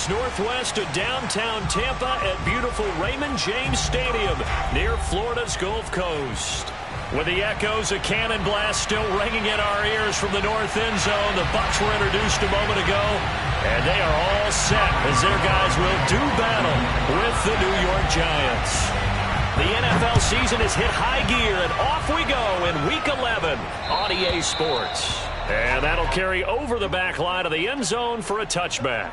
miles northwest of downtown Tampa at beautiful Raymond James Stadium near Florida's Gulf Coast. With the echoes of cannon blast still ringing in our ears from the north end zone, the Bucs were introduced a moment ago, and they are all set as their guys will do battle with the New York Giants. The NFL season has hit high gear, and off we go in Week 11 on EA Sports. And that'll carry over the back line of the end zone for a touchback.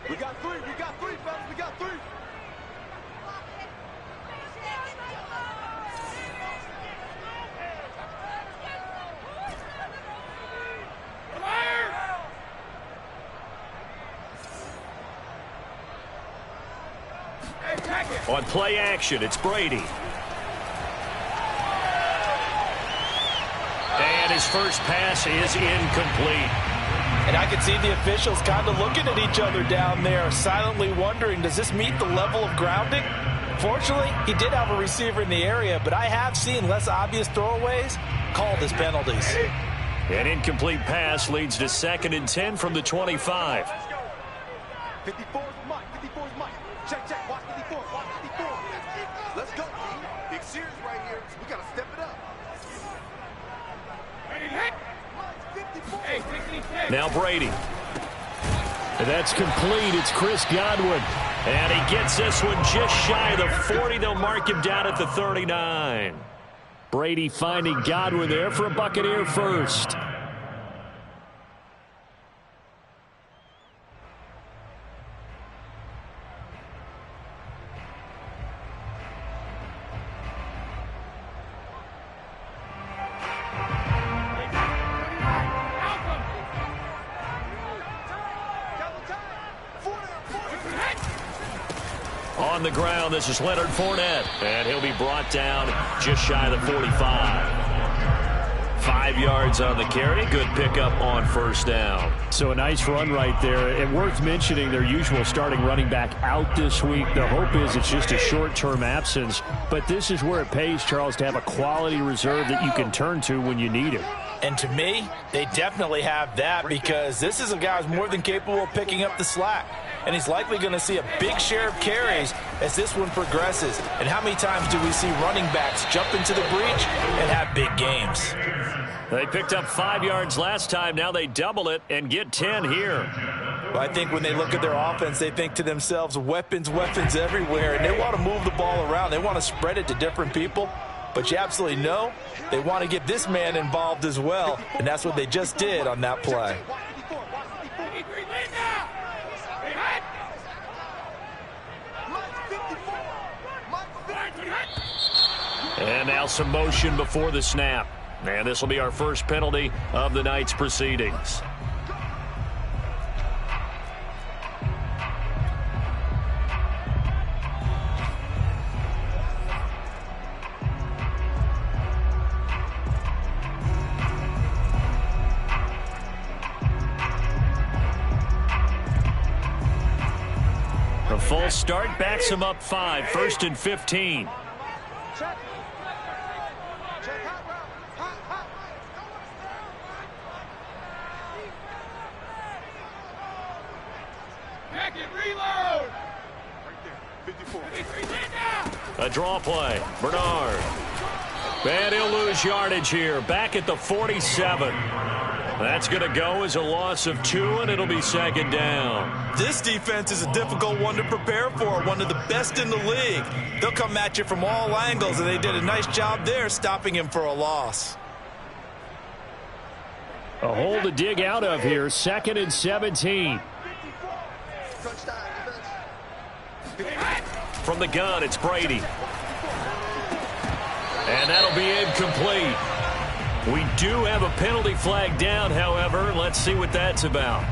We got three, fellas, we got three. On play action, it's Brady. And his first pass is incomplete. And I can see the officials kind of looking at each other down there, silently wondering, does this meet the level of grounding? Fortunately, he did have a receiver in the area, but I have seen less obvious throwaways called as penalties. An incomplete pass leads to 2nd and 10 from the 25. 54 is Mike, 54 is Mike. Check, watch 54, watch 54. Let's go, team. Big series right here, so we got to step it up. Now Brady. And that's complete. It's Chris Godwin. And he gets this one just shy of the 40. They'll mark him down at the 39. Brady finding Godwin there for a Buccaneer first. On the ground, this is Leonard Fournette, and he'll be brought down just shy of the 45. 5 yards on the carry. Good pickup on first down. So a nice run right there. And worth mentioning their usual starting running back out this week. The hope is it's just a short-term absence. But this is where it pays, Charles, to have a quality reserve that you can turn to when you need it. And to me, they definitely have that because this is a guy who's more than capable of picking up the slack. And he's likely going to see a big share of carries as this one progresses. And how many times do we see running backs jump into the breach and have big games? They picked up 5 yards last time. Now they double it and get 10 here. Well, I think when they look at their offense, they think to themselves, weapons everywhere. And they want to move the ball around. They want to spread it to different people. But you absolutely know they want to get this man involved as well. And that's what they just did on that play. And now some motion before the snap. And this will be our first penalty of the night's proceedings. A full start backs him up 5, 1st and 15. A draw play. Bernard. And he'll lose yardage here. Back at the 47. That's going to go as a loss of 2, and it'll be 2nd down. This defense is a difficult one to prepare for, one of the best in the league. They'll come at you from all angles, and they did a nice job there stopping him for a loss. A hole to dig out of here. 2nd and 17. From the gun, it's Brady. And that'll be incomplete. We do have a penalty flag down, however. Let's see what that's about.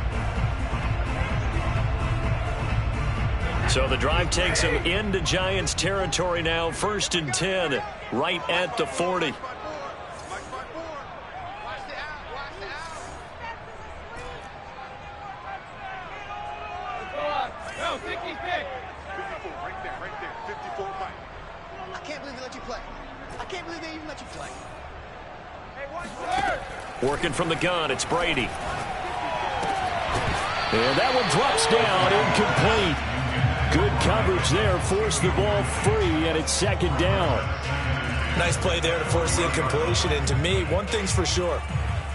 So the drive takes him into Giants territory now. 1st and 10, right at the 40. Working from the gun, it's Brady. And that one drops down, incomplete. Good coverage there, forced the ball free, and it's second down. Nice play there to force the incompletion. And to me, one thing's for sure.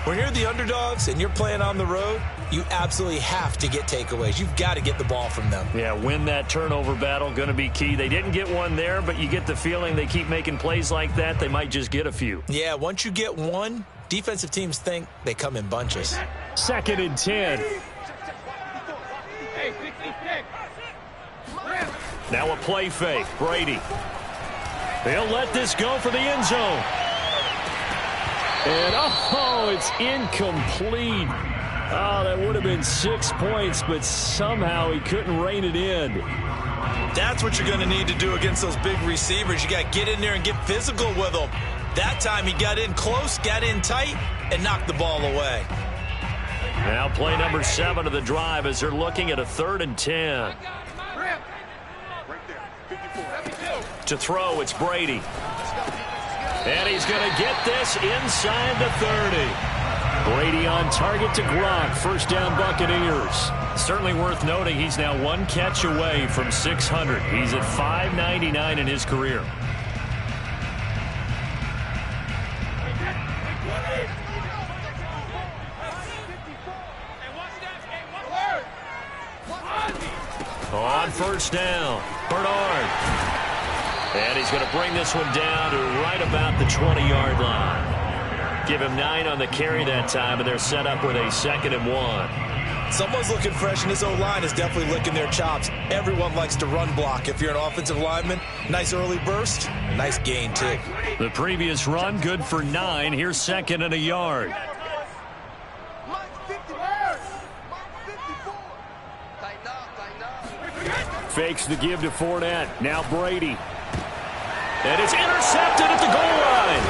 When you're the underdogs and you're playing on the road, you absolutely have to get takeaways. You've got to get the ball from them. Yeah, win that turnover battle, going to be key. They didn't get one there, but you get the feeling they keep making plays like that, they might just get a few. Yeah, once you get one, defensive teams think they come in bunches. Second and 10. Now a play fake. Brady. They'll let this go for the end zone. And, oh, it's incomplete. Oh, that would have been 6 points, but somehow he couldn't rein it in. That's what you're going to need to do against those big receivers. You got to get in there and get physical with them. That time he got in close, got in tight, and knocked the ball away. Now play number 7 of the drive as they're looking at a 3rd and 10. To throw, it's Brady. And he's going to get this inside the 30. Brady on target to Gronk. First down, Buccaneers. Certainly worth noting he's now one catch away from 600. He's at 599 in his career. On first down, Bernard. And he's going to bring this one down to right about the 20-yard line. Give him 9 on the carry that time, and they're set up with a 2nd and 1. Someone's looking fresh, and this O-line is definitely licking their chops. Everyone likes to run block. If you're an offensive lineman, nice early burst, nice gain, too. The previous run, good for 9. Here's 2nd and a yard. Fakes the give to Fournette. Now Brady. And it's intercepted at the goal line.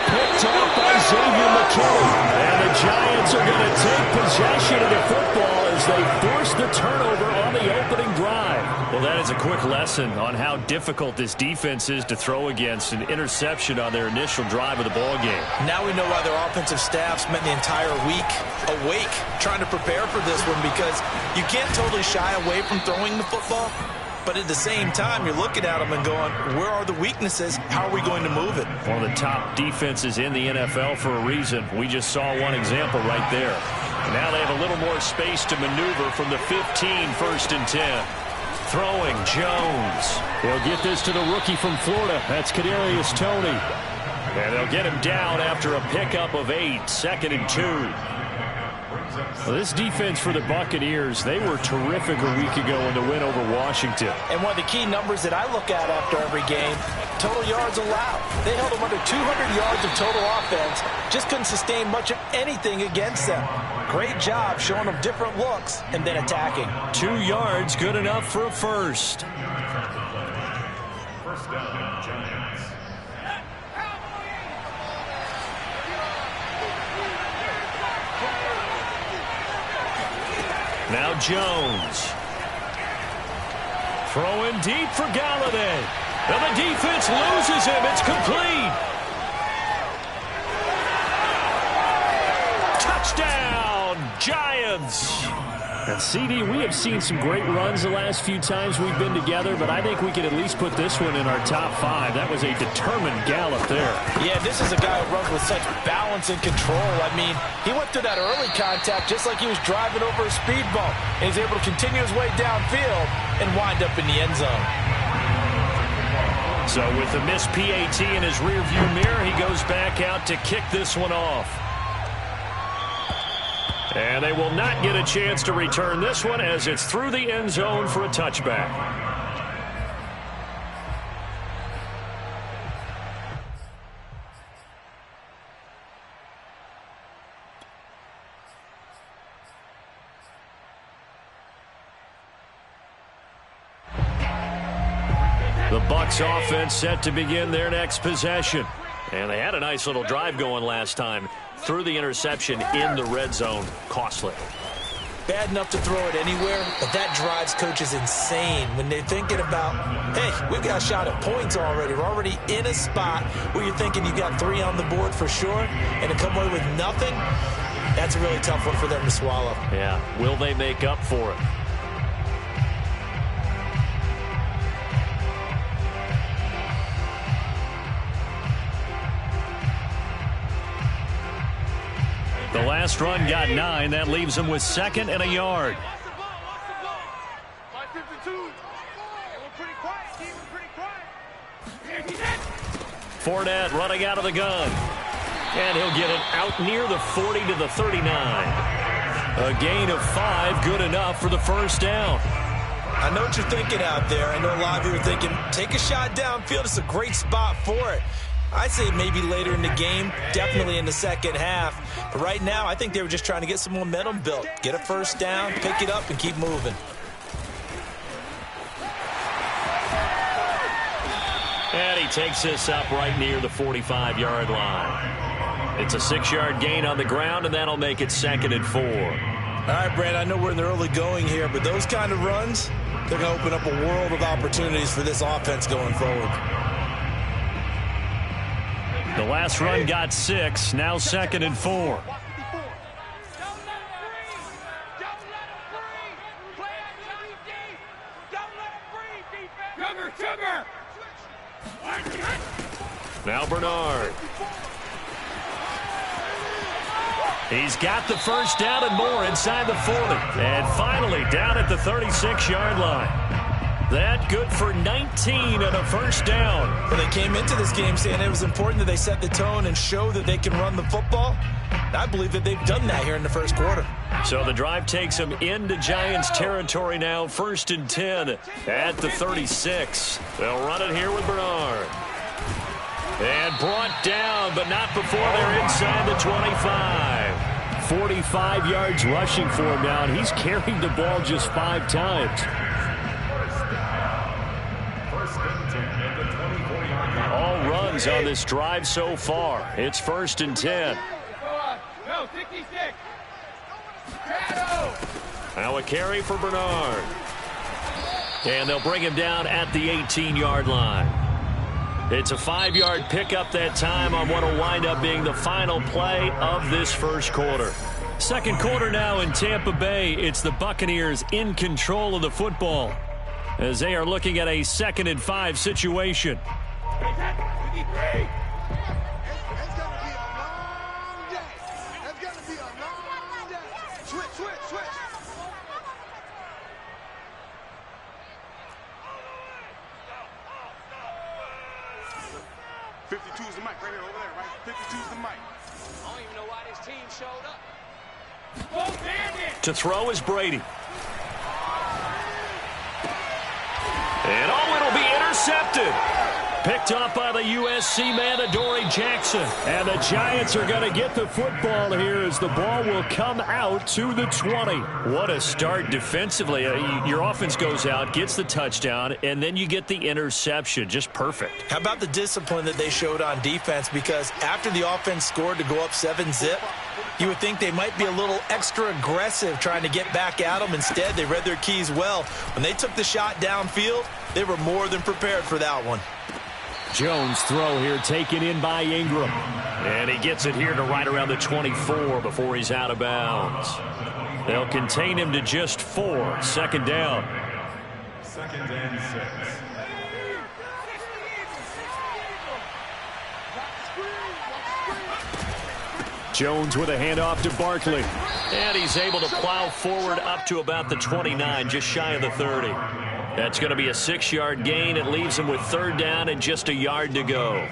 Picked off by Xavier McKinney. And the Giants are going to take possession of the football as they force the turnover on the opening drive. Well, that is a quick lesson on how difficult this defense is to throw against. An interception on their initial drive of the ball game. Now we know why their offensive staff spent the entire week awake trying to prepare for this one, because you can't totally shy away from throwing the football. But at the same time, you're looking at them and going, where are the weaknesses? How are we going to move it? One of the top defenses in the NFL for a reason. We just saw one example right there. Now they have a little more space to maneuver from the 15, 1st and 10. Throwing, Jones. They'll get this to the rookie from Florida. That's Kadarius Toney. And they'll get him down after a pickup of 8, 2nd and 2. Well, this defense for the Buccaneers, they were terrific a week ago in the win over Washington. And one of the key numbers that I look at after every game, total yards allowed. They held them under 200 yards of total offense, just couldn't sustain much of anything against them. Great job showing them different looks and then attacking. 2 yards, good enough for a first. First down, Giants. Now Jones. Throwing deep for Galladay. And the defense loses him. It's complete. Touchdown, Giants. And CD, we have seen some great runs the last few times we've been together, but I think we can at least put this one in our top 5. That was a determined gallop there. Yeah, this is a guy who runs with such balance and control. I mean, he went through that early contact just like he was driving over a speed bump. And he's able to continue his way downfield and wind up in the end zone. So with the missed PAT in his rearview mirror, he goes back out to kick this one off. And they will not get a chance to return this one as it's through the end zone for a touchback. The Bucs offense set to begin their next possession. And they had a nice little drive going last time. Through the interception in the red zone. Costly. bad enough to throw it anywhere, but that drives coaches insane when they're thinking about, hey, we've got a shot at points already. We're already in a spot where you're thinking you got 3 on the board for sure, and to come away with nothing, that's a really tough one for them to swallow. Yeah, will they make up for it? The last run got 9. That leaves him with 2nd and a yard. Fournette running out of the gun. And he'll get it out near the 40 to the 39. A gain of 5, good enough for the first down. I know what you're thinking out there. I know a lot of you are thinking, take a shot downfield. It's a great spot for it. I'd say maybe later in the game, definitely in the second half. But right now, I think they were just trying to get some momentum built. Get a first down, pick it up, and keep moving. And he takes this up right near the 45-yard line. It's a 6-yard gain on the ground, and that'll make it 2nd and 4. All right, Brad, I know we're in the early going here, but those kind of runs, they're going to open up a world of opportunities for this offense going forward. The last run got 6, now 2nd and 4. Now Bernard. He's got the first down and more inside the 40. And finally down at the 36-yard line. That good for 19 and a first down. Well, they came into this game saying it was important that they set the tone and show that they can run the football. I believe that they've done that here in the first quarter. So the drive takes them into Giants territory now. 1st and 10 at the 36. They'll run it here with Bernard. And brought down, but not before they're inside the 25. 45 yards rushing for him now, and he's carried the ball just 5 times. All runs on this drive so far. It's 1st and 10. Now a carry for Bernard. And they'll bring him down at the 18-yard line. It's a 5-yard pickup that time on what will wind up being the final play of this first quarter. Second quarter now in Tampa Bay. It's the Buccaneers in control of the football as they are looking at a 2nd and 5 situation. To throw is Brady. And it'll be intercepted. Picked up by the USC man, Adoree Jackson. And the Giants are going to get the football here as the ball will come out to the 20. What a start defensively. Your offense goes out, gets the touchdown, and then you get the interception. Just perfect. How about the discipline that they showed on defense? Because after the offense scored to go up 7-zip, you would think they might be a little extra aggressive trying to get back at them. Instead, they read their keys well. When they took the shot downfield, they were more than prepared for that one. Jones throw here taken in by Ingram. And he gets it here to right around the 24 before he's out of bounds. They'll contain him to just 4. 2nd down. 2nd and 6. Jones with a handoff to Barkley. And he's able to plow forward up to about the 29, just shy of the 30. That's going to be a 6-yard gain. It leaves him with 3rd down and just a yard to go.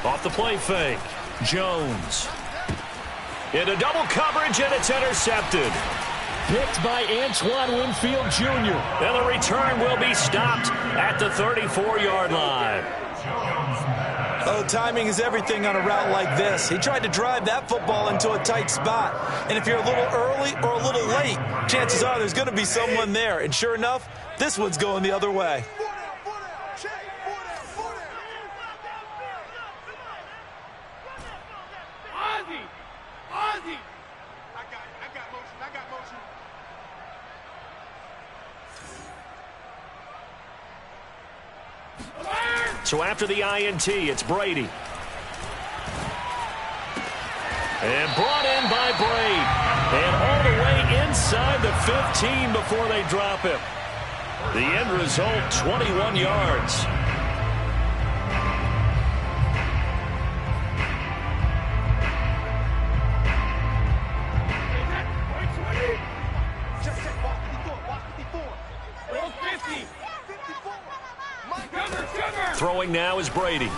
Off the play fake. Jones. Into double coverage, and it's intercepted. Picked by Antoine Winfield Jr. And the return will be stopped at the 34-yard line. Oh, timing is everything on a route like this. He tried to drive that football into a tight spot. And if you're a little early or a little late, chances are there's going to be someone there. And sure enough, this one's going the other way. Check. I got motion. So after the INT, it's Brady. And brought in by Braid. And all the way inside the 15 before they drop him. The end result, 21 yards. Throwing now is Brady.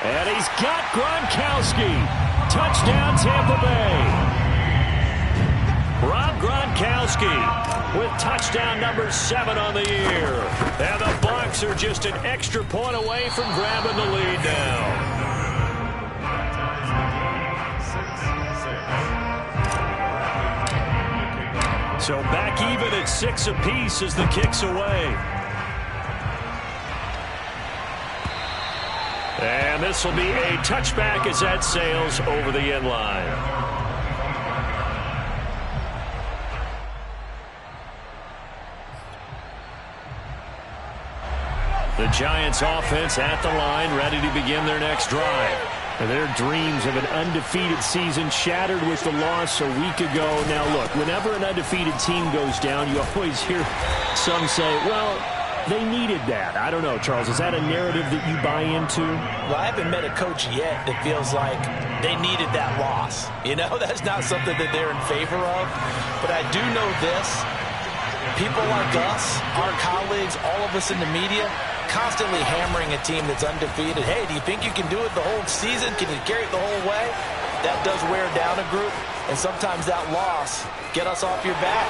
And he's got Gronkowski. Touchdown, Tampa Bay. Rob Gronkowski with touchdown number 7 on the year. And the Bucs are just an extra point away from grabbing the lead now. So back even at 6 apiece as the kick's away. And this will be a touchback as that sails over the end line. The Giants offense at the line, ready to begin their next drive. Their dreams of an undefeated season shattered with the loss a week ago. Now look, whenever an undefeated team goes down, you always hear some say, well, they needed that. I don't know, Charles. Is that a narrative that you buy into? Well, I haven't met a coach yet that feels like they needed that loss. You know, that's not something that they're in favor of. But I do know this. People like us, our colleagues, all of us in the media, constantly hammering a team that's undefeated. Hey, do you think you can do it the whole season? Can you carry it the whole way? That does wear down a group. And sometimes that loss get us off your back.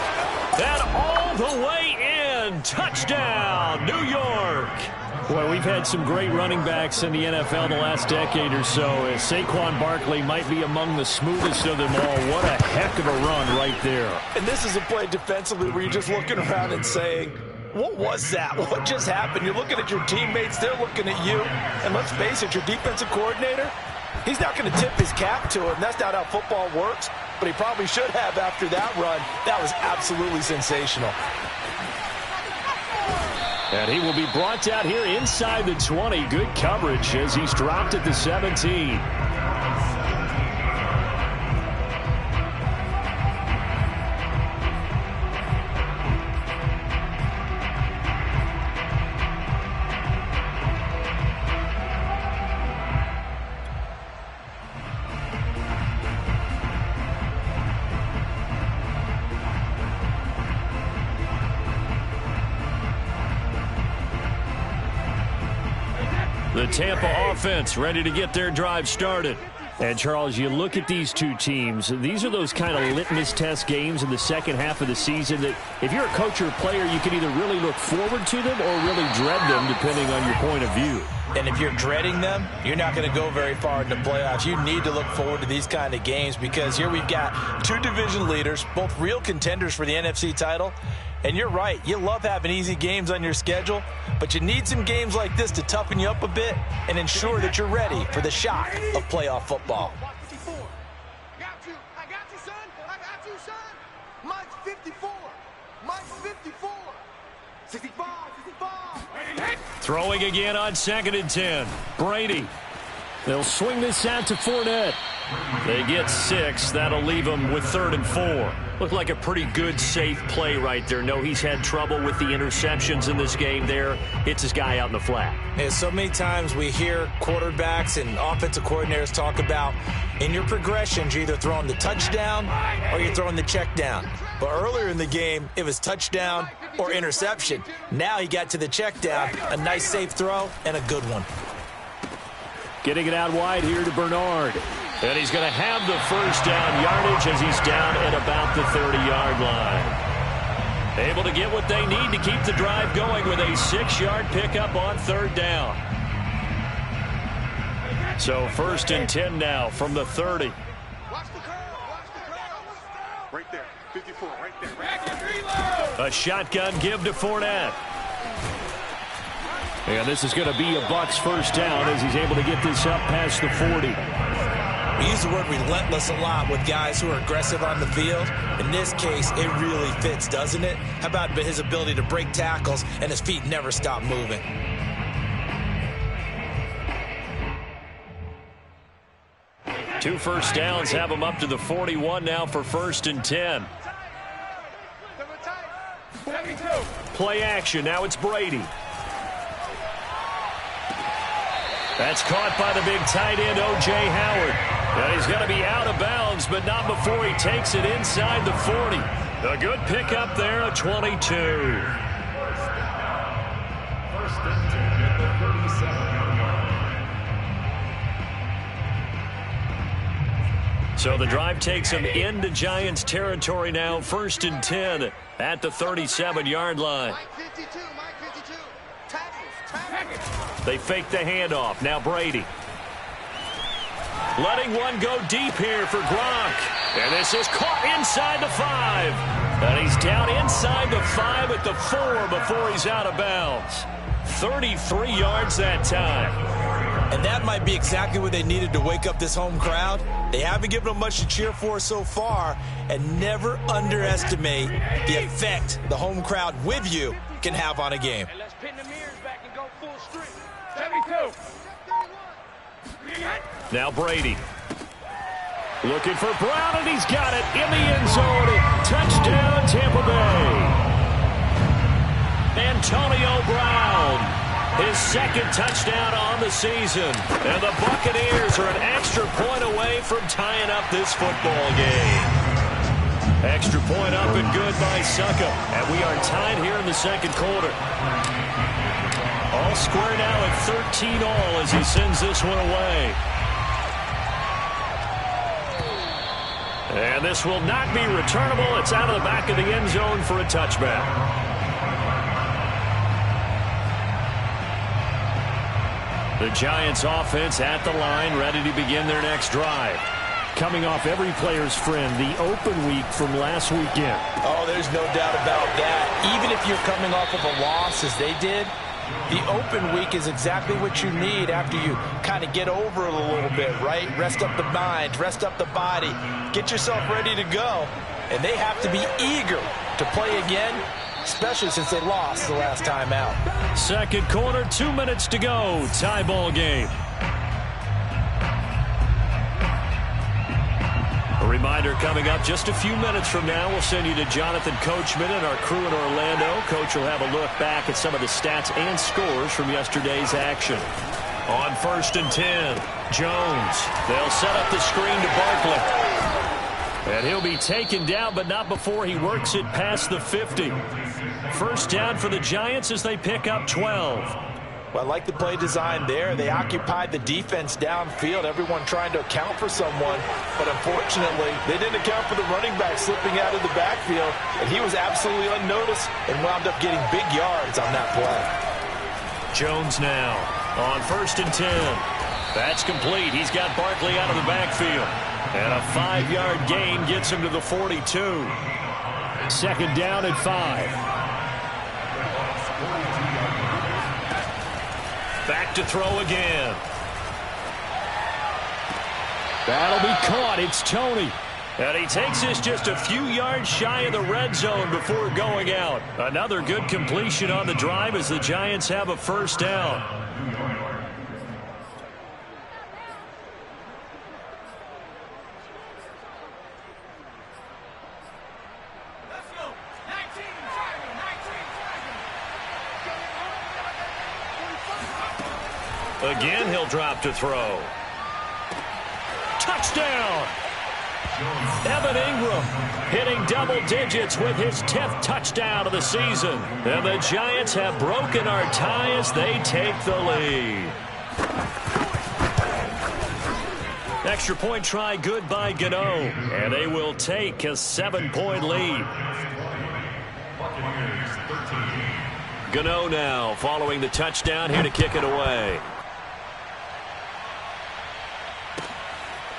That all the way in. Touchdown, New York. Well, we've had some great running backs in the NFL the last decade or so. Saquon Barkley might be among the smoothest of them all. What a heck of a run right there. And this is a play defensively where you're just looking around and saying, what was that? What just happened? You're looking at your teammates. They're looking at you. And let's face it, your defensive coordinator, he's not going to tip his cap to him. That's not how football works. But he probably should have after that run. That was absolutely sensational. And he will be brought down here inside the 20. Good coverage as he's dropped at the 17. The Tampa offense ready to get their drive started. And, Charles, you look at these two teams, these are those kind of litmus test games in the second half of the season that if you're a coach or a player, you can either really look forward to them or really dread them depending on your point of view. And if you're dreading them, you're not going to go very far in the playoffs. You need to look forward to these kind of games because here we've got two division leaders, both real contenders for the NFC title. And you're right, you love having easy games on your schedule, but you need some games like this to toughen you up a bit and ensure that you're ready for the shock of playoff football. I got you, son. I got you, son. Mike's 54. Mike's 54. 65, 65. Throwing again on 2nd and 10. Brady. They'll swing this out to Fournette. They get 6. That'll leave them with 3rd and 4. Looked like a pretty good, safe play right there. No, he's had trouble with the interceptions in this game there. Hits his guy out in the flat. Yeah, so many times we hear quarterbacks and offensive coordinators talk about in your progressions, you're either throwing the touchdown or you're throwing the check down. But earlier in the game, it was touchdown or interception. Now he got to the check down, a nice safe throw, and a good one. Getting it out wide here to Bernard. And he's going to have the first down yardage as he's down at about the 30-yard line. Able to get what they need to keep the drive going with a 6-yard pickup on 3rd down. So 1st and 10 now from the 30. Watch the curl. Right there. 54. Right there. A shotgun give to Fournette. And this is going to be a Bucs first down as he's able to get this up past the 40. We use the word relentless a lot with guys who are aggressive on the field. In this case, it really fits, doesn't it? How about his ability to break tackles and his feet never stop moving? Two first downs have him up to the 41 now for 1st and 10. Play action. Now it's Brady. That's caught by the big tight end, O.J. Howard. And he's going to be out of bounds, but not before he takes it inside the 40. A good pickup there, a 22. First and 10 at the 37-yard line. So the drive takes him into Giants territory now, 1st and 10 at the 37-yard line. They fake the handoff. Now Brady. Letting one go deep here for Gronk. And this is caught inside the 5. And he's down inside the 5 at the 4 before he's out of bounds. 33 yards that time. And that might be exactly what they needed to wake up this home crowd. They haven't given them much to cheer for so far. And never underestimate the effect the home crowd with you can have on a game. Let's pin the mirrors back and go full strength. 72. Now Brady. Looking for Brown, and he's got it in the end zone. Touchdown, Tampa Bay. Antonio Brown, his 2nd touchdown on the season. And the Buccaneers are an extra point away from tying up this football game. Extra point up and good by Succa. And we are tied here in the 2nd quarter. All square now at 13 all as he sends this one away. And this will not be returnable. It's out of the back of the end zone for a touchback. The Giants offense at the line, ready to begin their next drive. Coming off every player's friend, the open week from last weekend. Oh, there's no doubt about that. Even if you're coming off of a loss as they did, the open week is exactly what you need after you kind of get over it a little bit, right? Rest up the mind, rest up the body, get yourself ready to go. And they have to be eager to play again, especially since they lost the last time out. 2nd quarter, 2 minutes to go. Tie ball game. A reminder coming up just a few minutes from now. We'll send you to Jonathan Coachman and our crew in Orlando. Coach will have a look back at some of the stats and scores from yesterday's action. On 1st and 10, Jones. They'll set up the screen to Barkley. And he'll be taken down, but not before he works it past the 50. First down for the Giants as they pick up 12. Well, I like the play design there. They occupied the defense downfield, everyone trying to account for someone. But unfortunately, they didn't account for the running back slipping out of the backfield. And he was absolutely unnoticed and wound up getting big yards on that play. Jones now on 1st and 10. That's complete. He's got Barkley out of the backfield. And a 5-yard gain gets him to the 42. 2nd down at 5. Back to throw again. That'll be caught. It's Tony. And he takes this just a few yards shy of the red zone before going out. Another good completion on the drive as the Giants have a first down. Again, he'll drop to throw. Touchdown! Evan Ingram hitting double digits with his 10th touchdown of the season. And the Giants have broken our tie as they take the lead. Extra point try good by Gano. And they will take a 7-point lead. Gano now following the touchdown here to kick it away.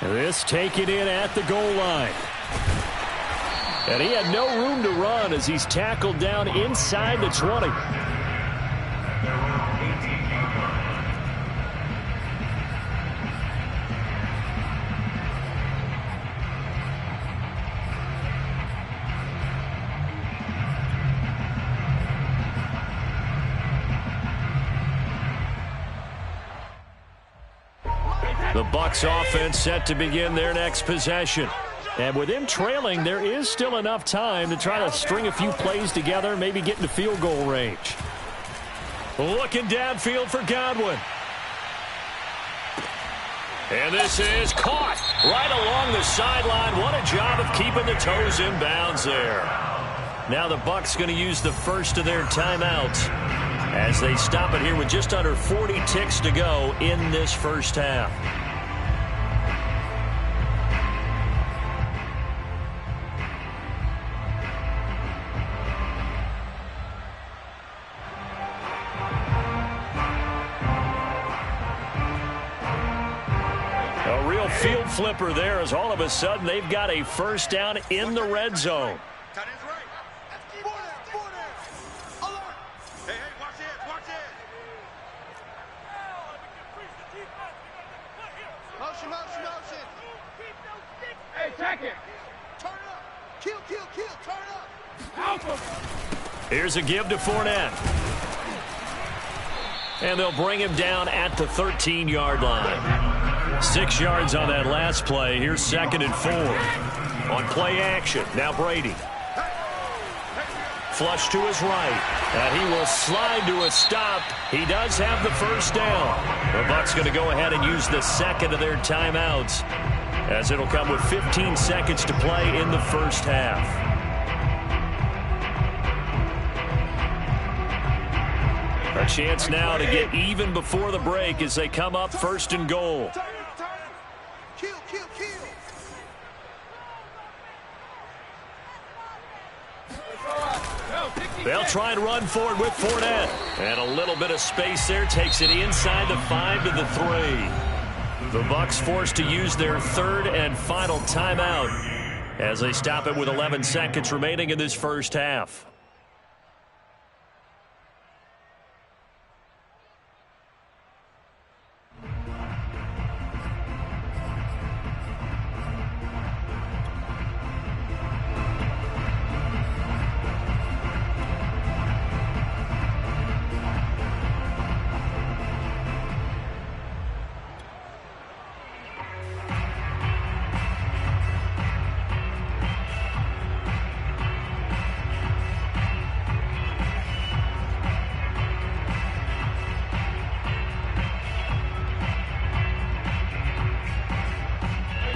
This taken in at the goal line. And he had no room to run as he's tackled down inside the 20. The Bucs offense set to begin their next possession. And with them trailing, there is still enough time to try to string a few plays together, maybe get into field goal range. Looking downfield for Godwin. And this is caught right along the sideline. What a job of keeping the toes in bounds there. Now the Bucs going to use the first of their timeouts as they stop it here with just under 40 ticks to go in this first half. A real field flipper there as all of a sudden they've got a first down in the red zone. Here's a give to Fournette. And they'll bring him down at the 13-yard line. 6 yards on that last play. Here's 2nd and 4. On play action, now Brady. Flush to his right. And he will slide to a stop. He does have the first down. The Bucs going to go ahead and use the second of their timeouts, as it'll come with 15 seconds to play in the first half. A chance now to get even before the break as they come up 1st and goal. They'll try and run forward with Fournette. And a little bit of space there takes it inside the 5 to the 3. The Bucs forced to use their third and final timeout as they stop it with 11 seconds remaining in this first half.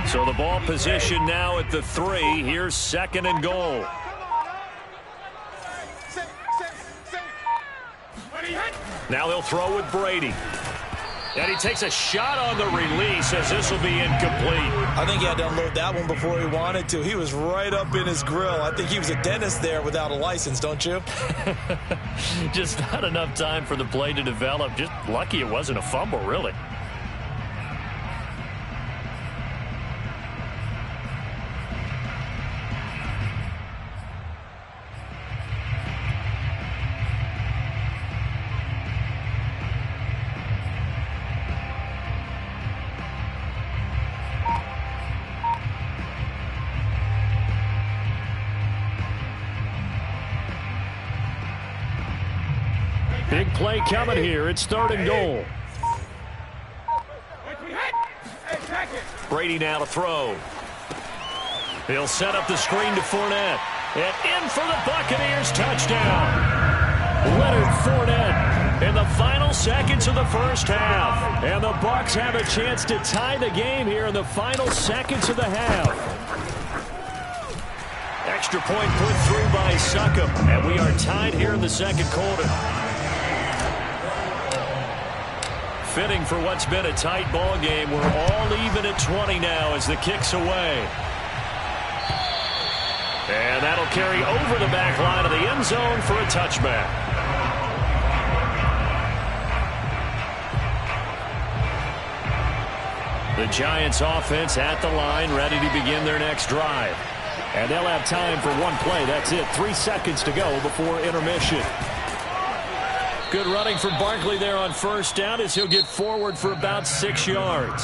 So the ball position now at the 3. Here's 2nd and goal. Now they'll throw with Brady. And he takes a shot on the release as this will be incomplete. I think he had to unload that one before he wanted to. He was right up in his grill. I think he was a dentist there without a license, don't you? Just not enough time for the play to develop. Just lucky it wasn't a fumble, really. Big play coming here. It's 3rd and goal. Brady now to throw. He'll set up the screen to Fournette. And in for the Buccaneers touchdown. Leonard Fournette in the final seconds of the first half. And the Bucs have a chance to tie the game here in the final seconds of the half. Extra point put through by Succop. And we are tied here in the second quarter. Fitting for what's been a tight ball game. We're all even at 20 now as the kick's away. And that'll carry over the back line of the end zone for a touchback. The Giants offense at the line, ready to begin their next drive. And they'll have time for one play. That's it. 3 seconds to go before intermission. Good running from Barkley there on first down as he'll get forward for about 6 yards.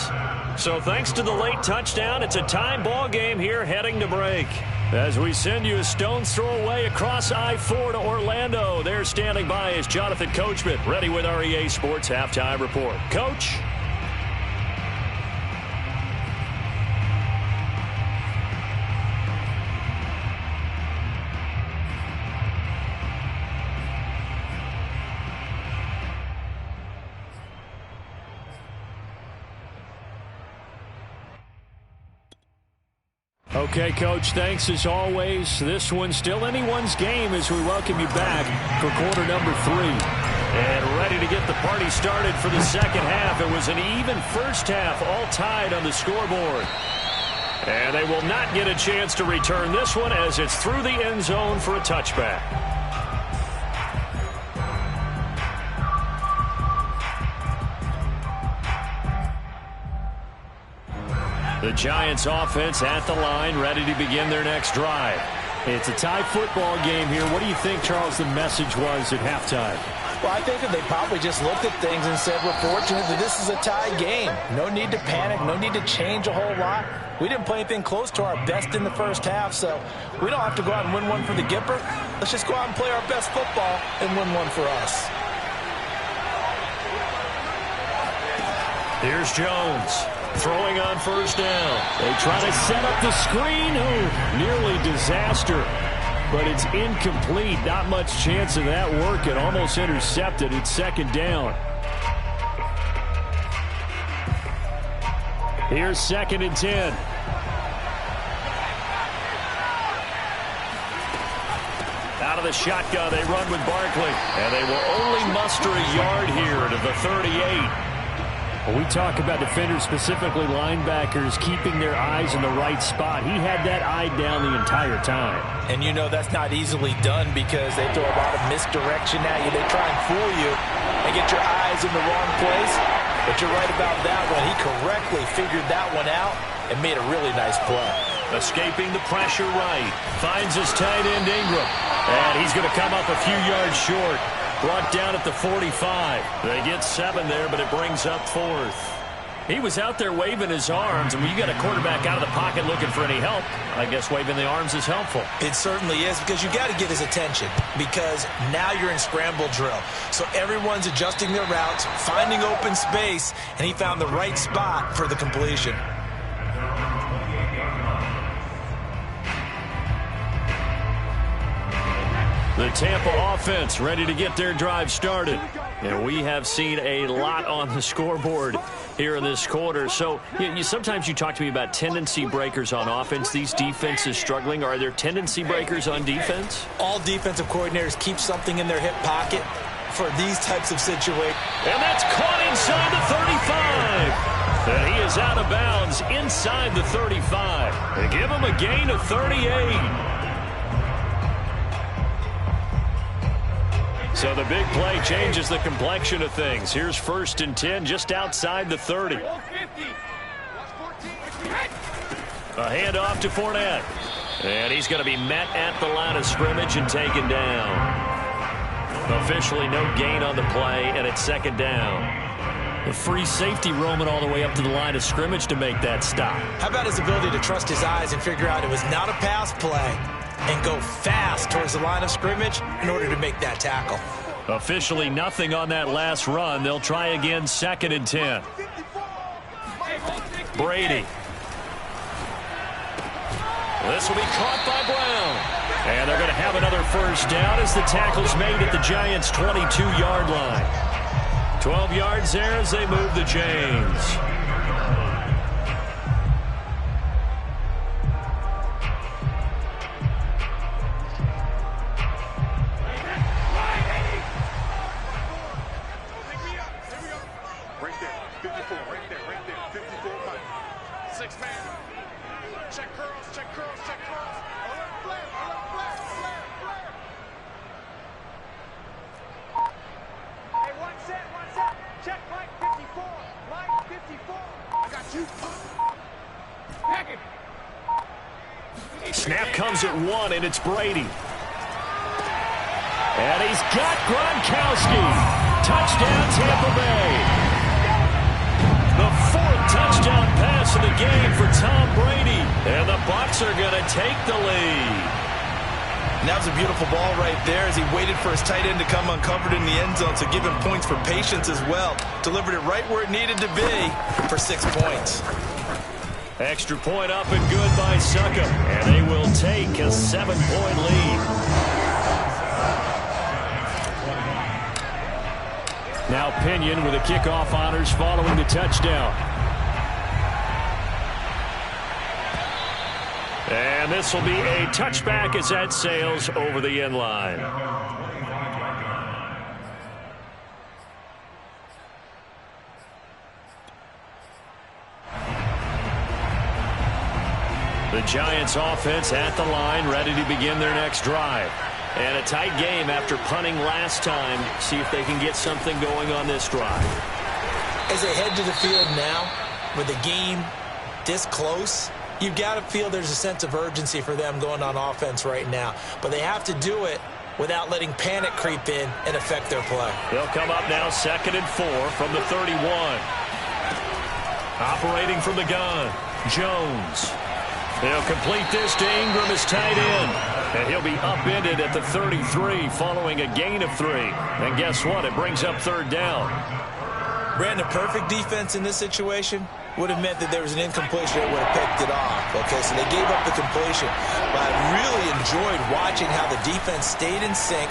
So thanks to the late touchdown, it's a tie ball game here heading to break. As we send you a stone's throw away across I-4 to Orlando. There standing by is Jonathan Coachman, ready with our EA Sports Halftime Report. Coach? Okay, Coach, thanks as always. This one's still anyone's game as we welcome you back for quarter number 3. And ready to get the party started for the second half. It was an even first half, all tied on the scoreboard. And they will not get a chance to return this one as it's through the end zone for a touchback. The Giants offense at the line, ready to begin their next drive. It's a tie football game here. What do you think, Charles, the message was at halftime? Well, I think that they probably just looked at things and said, we're fortunate that this is a tie game. No need to panic, no need to change a whole lot. We didn't play anything close to our best in the first half, so we don't have to go out and win one for the Gipper. Let's just go out and play our best football and win one for us. Here's Jones. Throwing on first down. They try to set up the screen. Oh, nearly disaster. But it's incomplete. Not much chance of that working. Almost intercepted. It's second down. Here's 2nd and 10. Out of the shotgun, they run with Barkley. And they will only muster a yard here to the 38. When we talk about defenders, specifically linebackers, keeping their eyes in the right spot, he had that eye down the entire time. And you know that's not easily done because they throw a lot of misdirection at you. They try and fool you and get your eyes in the wrong place. But you're right about that one. He correctly figured that one out and made a really nice play. Escaping the pressure right. Finds his tight end Ingram. And he's going to come up a few yards short. Brought down at the 45. They get 7 there, but it brings up 4th. He was out there waving his arms, and when you got a quarterback out of the pocket looking for any help, I guess waving the arms is helpful. It certainly is, because you got to get his attention, because now you're in scramble drill. So everyone's adjusting their routes, finding open space, and he found the right spot for the completion. The Tampa offense ready to get their drive started. And we have seen a lot on the scoreboard here in this quarter. So sometimes you talk to me about tendency breakers on offense. These defenses struggling. Are there tendency breakers on defense? All defensive coordinators keep something in their hip pocket for these types of situations. And that's caught inside the 35. And he is out of bounds inside the 35. They give him a gain of 38. So the big play changes the complexion of things. Here's 1st and 10 just outside the 30. A handoff to Fournette. And he's going to be met at the line of scrimmage and taken down. Officially no gain on the play, and it's 2nd down. The free safety roaming all the way up to the line of scrimmage to make that stop. How about his ability to trust his eyes and figure out it was not a pass play and go fast towards the line of scrimmage in order to make that tackle. Officially nothing on that last run. They'll try again, 2nd and 10. Brady. This will be caught by Brown. And they're going to have another first down as the tackle's made at the Giants' 22-yard line. 12 yards there as they move the chains. Snap comes at 1, and it's Brady. And he's got Gronkowski. Touchdown, Tampa Bay. The 4th touchdown pass of the game for Tom Brady. And the Bucs are going to take the lead. And that was a beautiful ball right there as he waited for his tight end to come uncovered in the end zone, so give him points for patience as well. Delivered it right where it needed to be for 6 points. Extra point up and good by Suckup. And they will take a 7-point lead. Now Pinion with the kickoff honors following the touchdown. And this will be a touchback as that sails over the end line. The Giants offense at the line, ready to begin their next drive. And a tight game after punting last time. See if they can get something going on this drive. As they head to the field now, with the game this close, you've got to feel there's a sense of urgency for them going on offense right now. But they have to do it without letting panic creep in and affect their play. They'll come up now 2nd and 4 from the 31. Operating from the gun, Jones. They'll complete this to Ingram as tight end. And he'll be upended at the 33 following a gain of 3. And guess what? It brings up 3rd down. Brandon, perfect defense in this situation would have meant that there was an incompletion that would have picked it off. Okay, so they gave up the completion. But I really enjoyed watching how the defense stayed in sync,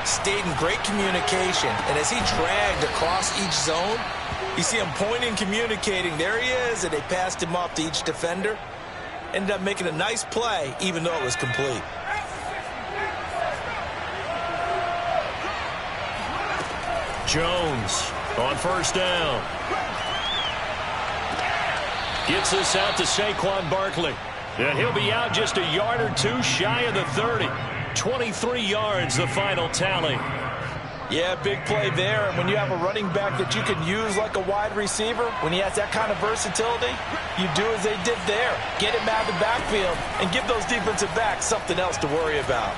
stayed in great communication. And as he dragged across each zone, you see him pointing, communicating. There he is, and they passed him off to each defender. Ended up making a nice play, even though it was complete. Jones on 1st down. Gets this out to Saquon Barkley. And he'll be out just a yard or 2 shy of the 30. 23 yards, the final tally. Yeah, big play there. And when you have a running back that you can use like a wide receiver, when he has that kind of versatility, you do as they did there. Get him out of the backfield and give those defensive backs something else to worry about.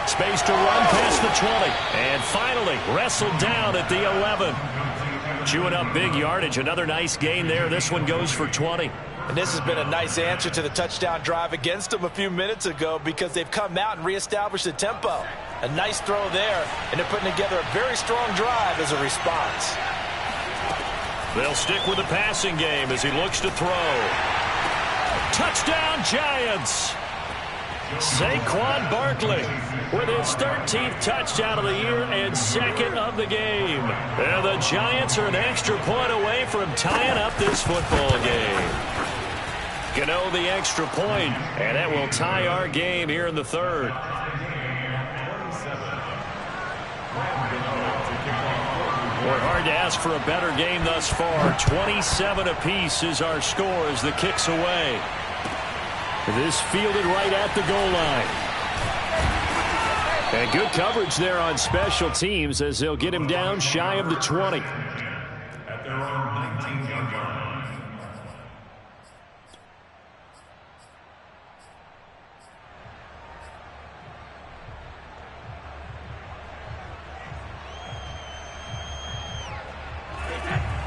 Space to run past the 20. And finally wrestled down at the 11. Chewing up big yardage. Another nice gain there. This one goes for 20. And this has been a nice answer to the touchdown drive against them a few minutes ago because they've come out and reestablished the tempo. A nice throw there, and they're putting together a very strong drive as a response. They'll stick with the passing game as he looks to throw. Touchdown, Giants! Saquon Barkley with his 13th touchdown of the year and 2nd of the game. And the Giants are an extra point away from tying up this football game. Gano the extra point, and that will tie our game here in the 3rd. We're hard to ask for a better game thus far. 27 apiece is our score as the kick's away. This fielded right at the goal line. And good coverage there on special teams as they'll get him down shy of the 20. At their own 19-yard line.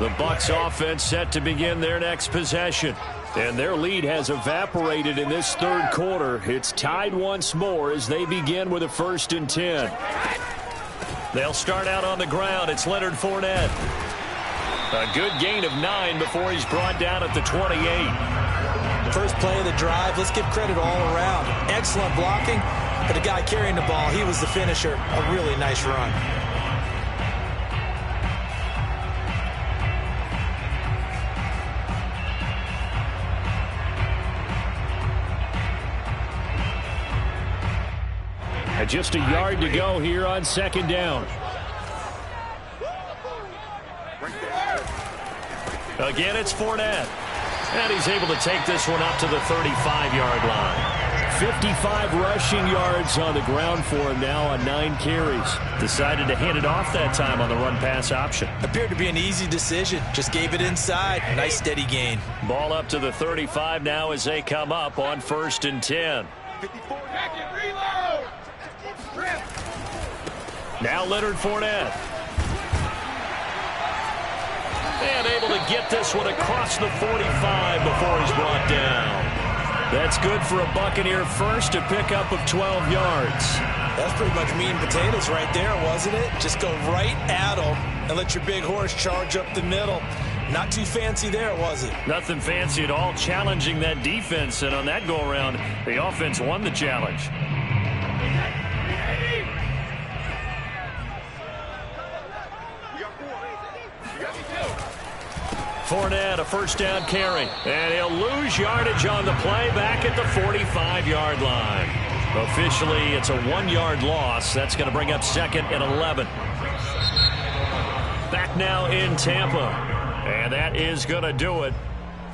The Bucs offense set to begin their next possession. And their lead has evaporated in this 3rd quarter. It's tied once more as they begin with a 1st and 10. They'll start out on the ground. It's Leonard Fournette. A good gain of 9 before he's brought down at the 28. First play of the drive, let's give credit all around. Excellent blocking, but the guy carrying the ball, he was the finisher. A really nice run. And just a yard to go here on 2nd down. Again, it's Fournette. And he's able to take this one up to the 35-yard line. 55 rushing yards on the ground for him now on 9 carries. Decided to hand it off that time on the run-pass option. Appeared to be an easy decision. Just gave it inside. Nice steady gain. Ball up to the 35 now as they come up on 1st and 10. 54. Reload! Now Leonard Fournette. And able to get this one across the 45 before he's brought down. That's good for a Buccaneer first, a pickup of 12 yards. That's pretty much meat and potatoes right there, wasn't it? Just go right at them and let your big horse charge up the middle. Not too fancy there, was it? Nothing fancy at all, challenging that defense. And on that go-around, the offense won the challenge. Fournette, a first down carry. And he'll lose yardage on the play back at the 45-yard line. Officially, it's a 1-yard loss. That's going to bring up 2nd and 11. Back now in Tampa. And that is going to do it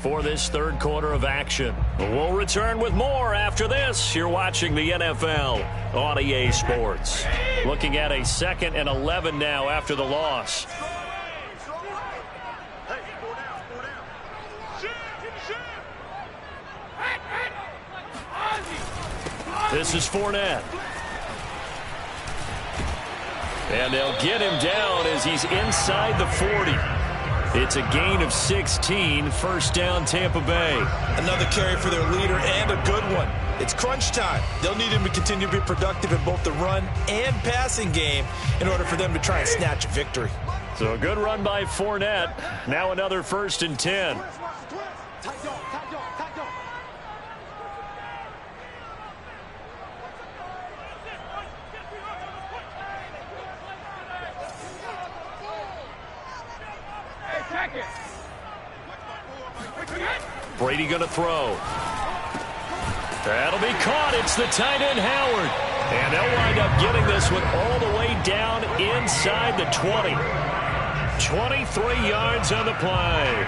for this third quarter of action. We'll return with more after this. You're watching the NFL on EA Sports. Looking at a 2nd and 11 now after the loss. This is Fournette. And they'll get him down as he's inside the 40. It's a gain of 16, first down Tampa Bay. Another carry for their leader and a good one. It's crunch time. They'll need him to continue to be productive in both the run and passing game in order for them to try and snatch a victory. So a good run by Fournette. Now another 1st and 10. Brady going to throw. That'll be caught. It's the tight end, Howard. And they'll wind up getting this one all the way down inside the 20. 23 yards on the play.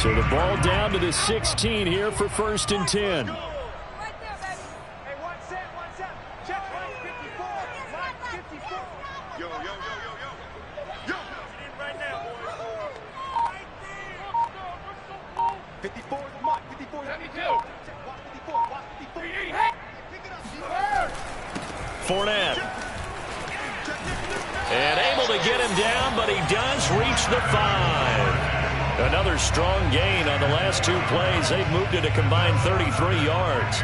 So the ball down to the 16 here for 1st and 10. Fournette. And able to get him down, but he does reach the 5. Another strong gain on the last 2 plays. They've moved it a combined 33 yards.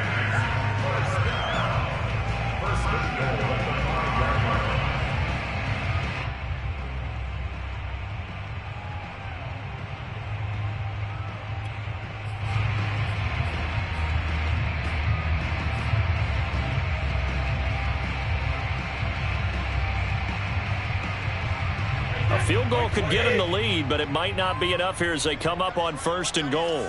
A field goal could get him the lead, but it might not be enough here as they come up on 1st and goal.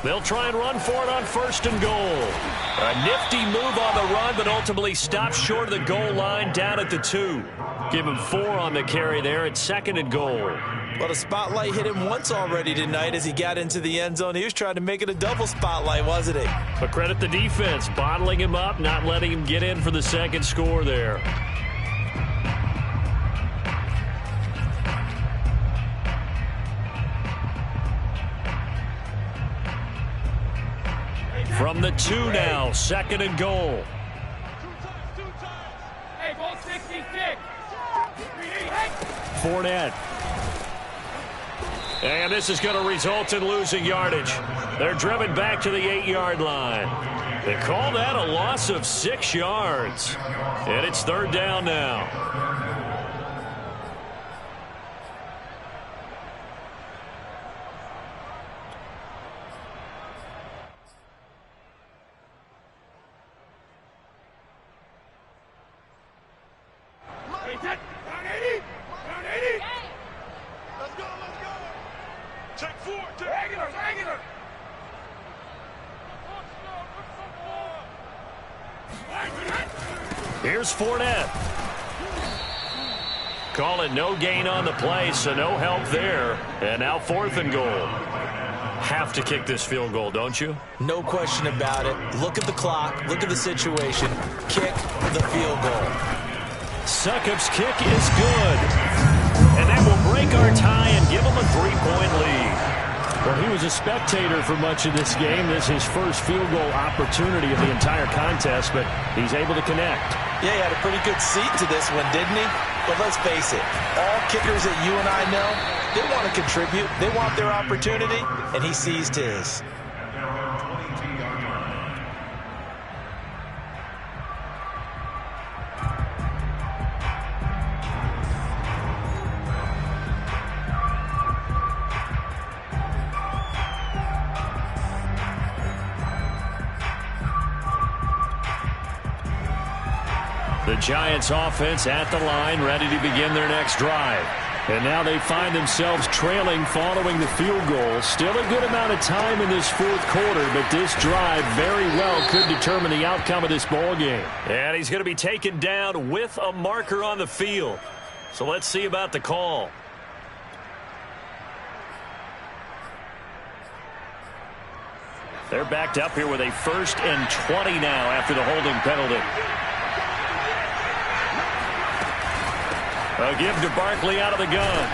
They'll try and run for it on 1st and goal. A nifty move on the run, but ultimately stops short of the goal line down at the 2. Give him 4 on the carry there at 2nd and goal. Well, the spotlight hit him once already tonight as he got into the end zone. He was trying to make it a double spotlight, wasn't he? But credit the defense, bottling him up, not letting him get in for the 2nd score there. From the 2 now, 2nd and goal. Hey, ball 66. Fournette. And this is going to result in losing yardage. They're driven back to the 8-yard line. They call that a loss of 6 yards. And it's 3rd down now. Here's Fournette. Call it no gain on the play, so no help there. And now 4th and goal. Have to kick this field goal, don't you? No question about it. Look at the clock. Look at the situation. Kick the field goal. Succop's kick is good. And that will break our tie and give him a 3-point lead. Well, he was a spectator for much of this game. This is his first field goal opportunity of the entire contest, but he's able to connect. Yeah, he had a pretty good seat to this one, didn't he? But let's face it, all kickers that you and I know, they want to contribute. They want their opportunity, and he seized his. The Giants offense at the line, ready to begin their next drive. And now they find themselves trailing following the field goal. Still a good amount of time in this fourth quarter, but this drive very well could determine the outcome of this ball game. And he's going to be taken down with a marker on the field. So let's see about the call. They're backed up here with a 1st and 20 now after the holding penalty. A give to Barkley out of the gun.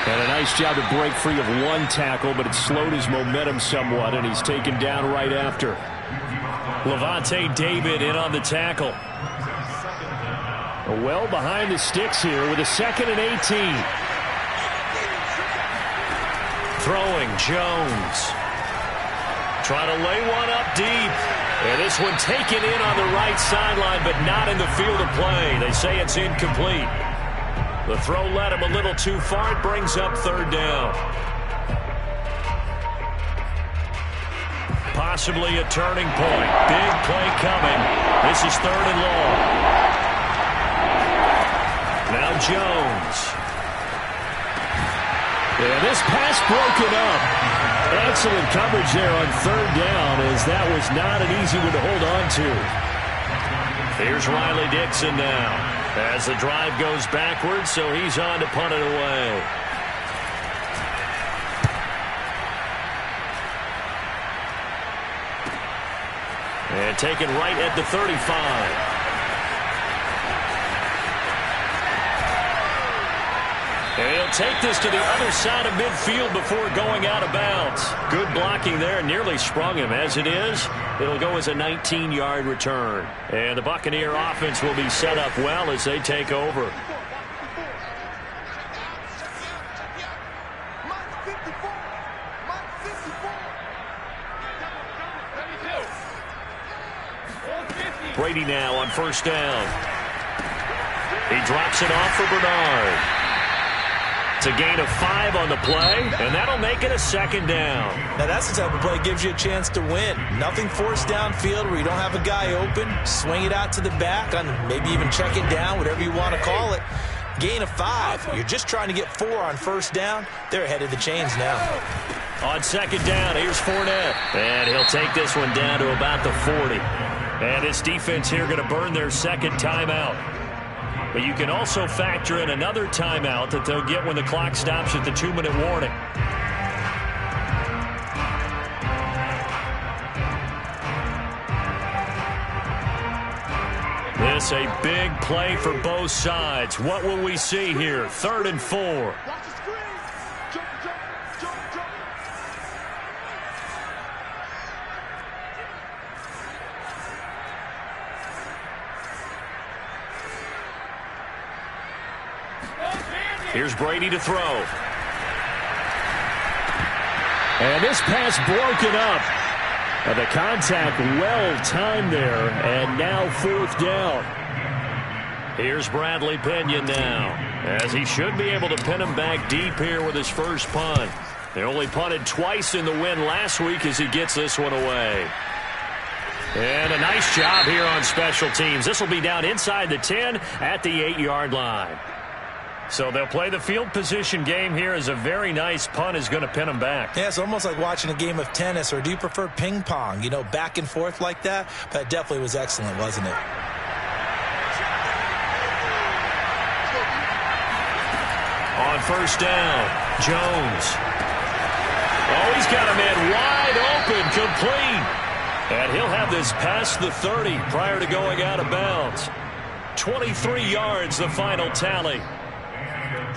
And a nice job to break free of one tackle, but it slowed his momentum somewhat, and he's taken down right after. Levante David in on the tackle. Well behind the sticks here with a 2nd and 18. Throwing Jones. Trying to lay one up deep. And this one taken in on the right sideline, but not in the field of play. They say it's incomplete. The throw led him a little too far. It brings up 3rd down. Possibly a turning point. Big play coming. This is 3rd and long. Now Jones. And this pass broken up. Excellent coverage there on 3rd down, as that was not an easy one to hold on to. Here's Riley Dixon now. As the drive goes backwards, so he's on to punt it away. And taken right at the 35. And he'll take this to the other side of midfield before going out of bounds. Good blocking there, nearly sprung him. As it is, it'll go as a 19-yard return. And the Buccaneer offense will be set up well as they take over. Brady now on 1st down. He drops it off for Bernard. It's a gain of 5 on the play, and that'll make it a 2nd down. Now that's the type of play that gives you a chance to win. Nothing forced downfield where you don't have a guy open. Swing it out to the back, and maybe even check it down, whatever you want to call it. Gain of 5. You're just trying to get 4 on 1st down. They're ahead of the chains now. On 2nd down, here's Fournette. And he'll take this one down to about the 40. And this defense here going to burn their 2nd timeout. But you can also factor in another timeout that they'll get when the clock stops at the 2-minute warning. This a big play for both sides. What will we see here? 3rd and 4. Here's Brady to throw. And this pass broken up. The contact well timed there, and now 4th down. Here's Bradley Pinion now, as he should be able to pin him back deep here with his first punt. They only punted twice in the win last week as he gets this one away. And a nice job here on special teams. This will be down inside the 10 at the 8-yard line. So they'll play the field position game here as a very nice punt is going to pin them back. Yeah, it's almost like watching a game of tennis, or do you prefer ping pong? You know, back and forth like that? That definitely was excellent, wasn't it? On 1st down, Jones. Oh, he's got a man wide open, complete. And he'll have this past the 30 prior to going out of bounds. 23 yards, the final tally.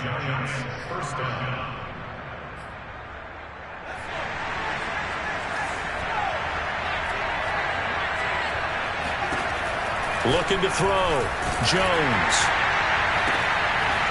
Giants, 1st down. Looking to throw. Jones.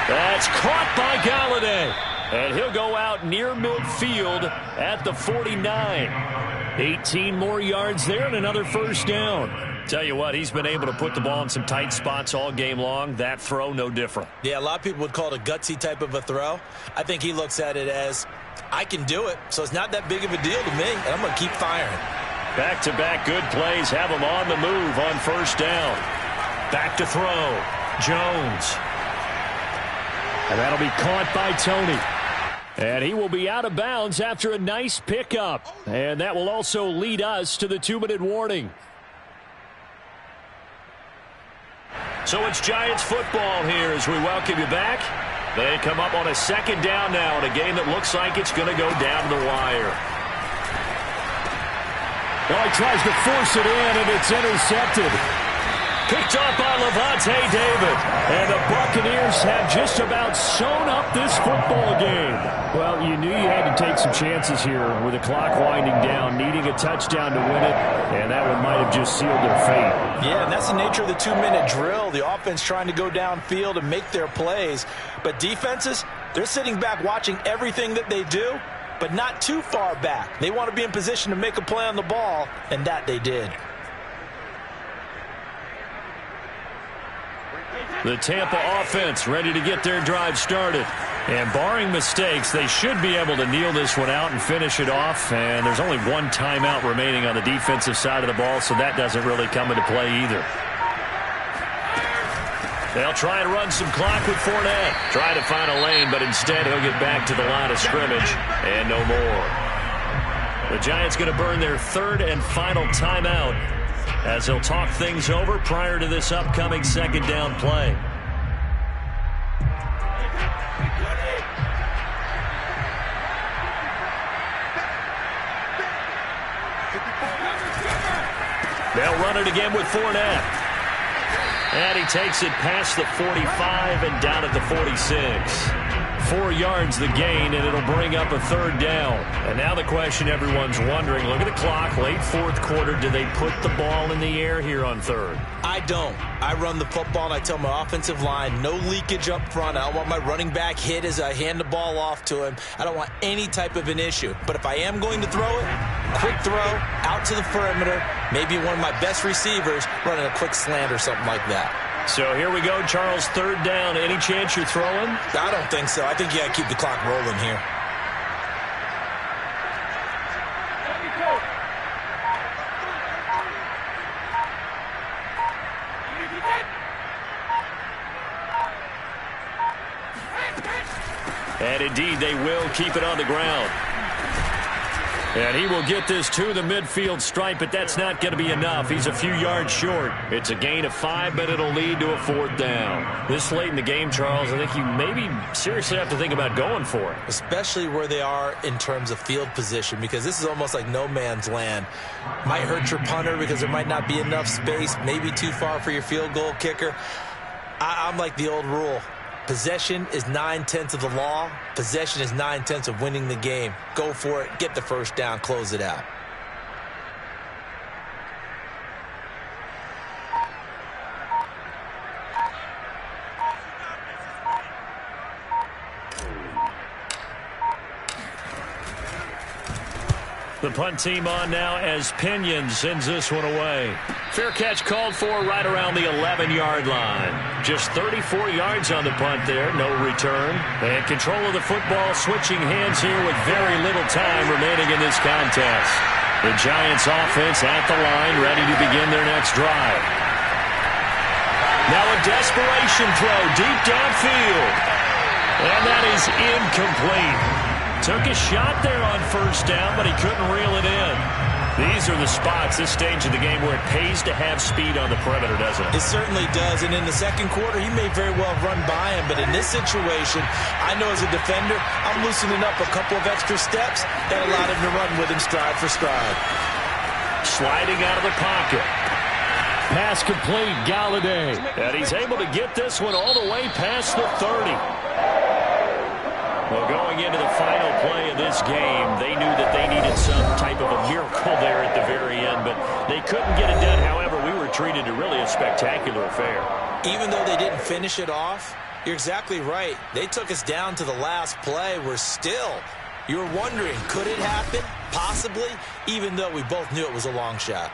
That's caught by Galladay. And he'll go out near midfield at the 49. 18 more yards there and another 1st down. Tell you what, he's been able to put the ball in some tight spots all game long. That throw, no different. Yeah, a lot of people would call it a gutsy type of a throw. I think he looks at it as, I can do it, so it's not that big of a deal to me, and I'm going to keep firing. Back-to-back good plays have him on the move on 1st down. Back to throw. Jones. And that'll be caught by Tony. And he will be out of bounds after a nice pickup. And that will also lead us to the 2-minute warning. So it's Giants football here as we welcome you back. They come up on a second down now in a game that looks like it's going to go down the wire. Well, he tries to force it in, and it's intercepted. Picked up by Levante David. And the Buccaneers have just about sewn up this football game. Well, you knew you had to take some chances here with the clock winding down, needing a touchdown to win it, and that one might have just sealed their fate. Yeah, and that's the nature of the 2-minute drill. The offense trying to go downfield and make their plays. But defenses, they're sitting back watching everything that they do, but not too far back. They want to be in position to make a play on the ball, and that they did. The Tampa offense ready to get their drive started. And barring mistakes, they should be able to kneel this one out and finish it off. And there's only one timeout remaining on the defensive side of the ball, so that doesn't really come into play either. They'll try and run some clock with Fournette. Try to find a lane, but instead he'll get back to the line of scrimmage and no more. The Giants going to burn their third and final timeout as they'll talk things over prior to this upcoming second down play. They'll run it again with Fournette. And he takes it past the 45 and down at the 46. 4 yards the gain, and it'll bring up a third down. And now the question everyone's wondering, look at the clock, late fourth quarter, do they put the ball in the air here on third? I don't. I run the football, and I tell my offensive line, no leakage up front. I don't want my running back hit as I hand the ball off to him. I don't want any type of an issue. But if I am going to throw it, quick throw, out to the perimeter, maybe one of my best receivers running a quick slant or something like that. So here we go, Charles, third down. Any chance you're throwing? I don't think so. I think you got to keep the clock rolling here. And indeed, they will keep it on the ground. And he will get this to the midfield stripe, but that's not going to be enough. He's a few yards short. It's a gain of 5, but it'll lead to a fourth down. This late in the game, Charles, I think you maybe seriously have to think about going for it. Especially where they are in terms of field position, because this is almost like no man's land. Might hurt your punter because there might not be enough space, maybe too far for your field goal kicker. I'm like the old rule. Possession is 9/10 of the law. Possession is 9/10 of winning the game. Go for it. Get the first down. Close it out. The punt team on now as Pinion sends this one away. Fair catch called for right around the 11-yard line. Just 34 yards on the punt there, no return. And control of the football switching hands here with very little time remaining in this contest. The Giants offense at the line, ready to begin their next drive. Now a desperation throw deep downfield. And that is incomplete. Took a shot there on first down, but he couldn't reel it in. These are the spots, this stage of the game, where it pays to have speed on the perimeter, doesn't it? It certainly does, and in the second quarter, he may very well run by him, but in this situation, I know as a defender, I'm loosening up a couple of extra steps that allowed him to run with him stride for stride. Sliding out of the pocket. Pass complete, Galladay. And he's able to get this one all the way past the 30. Well, going into the final play of this game, they knew that they needed some type of a miracle there at the very end, but they couldn't get it done. However, we were treated to really a spectacular affair. Even though they didn't finish it off, you're exactly right. They took us down to the last play. You're wondering, could it happen? Possibly, even though we both knew it was a long shot.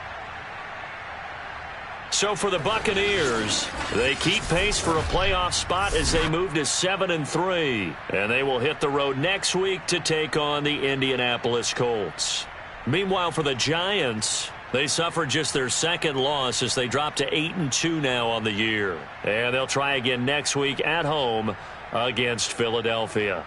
So for the Buccaneers, they keep pace for a playoff spot as they move to 7-3. And they will hit the road next week to take on the Indianapolis Colts. Meanwhile, for the Giants, They suffered just their second loss as they drop to 8-2 now on the year. And they'll try again next week at home against Philadelphia.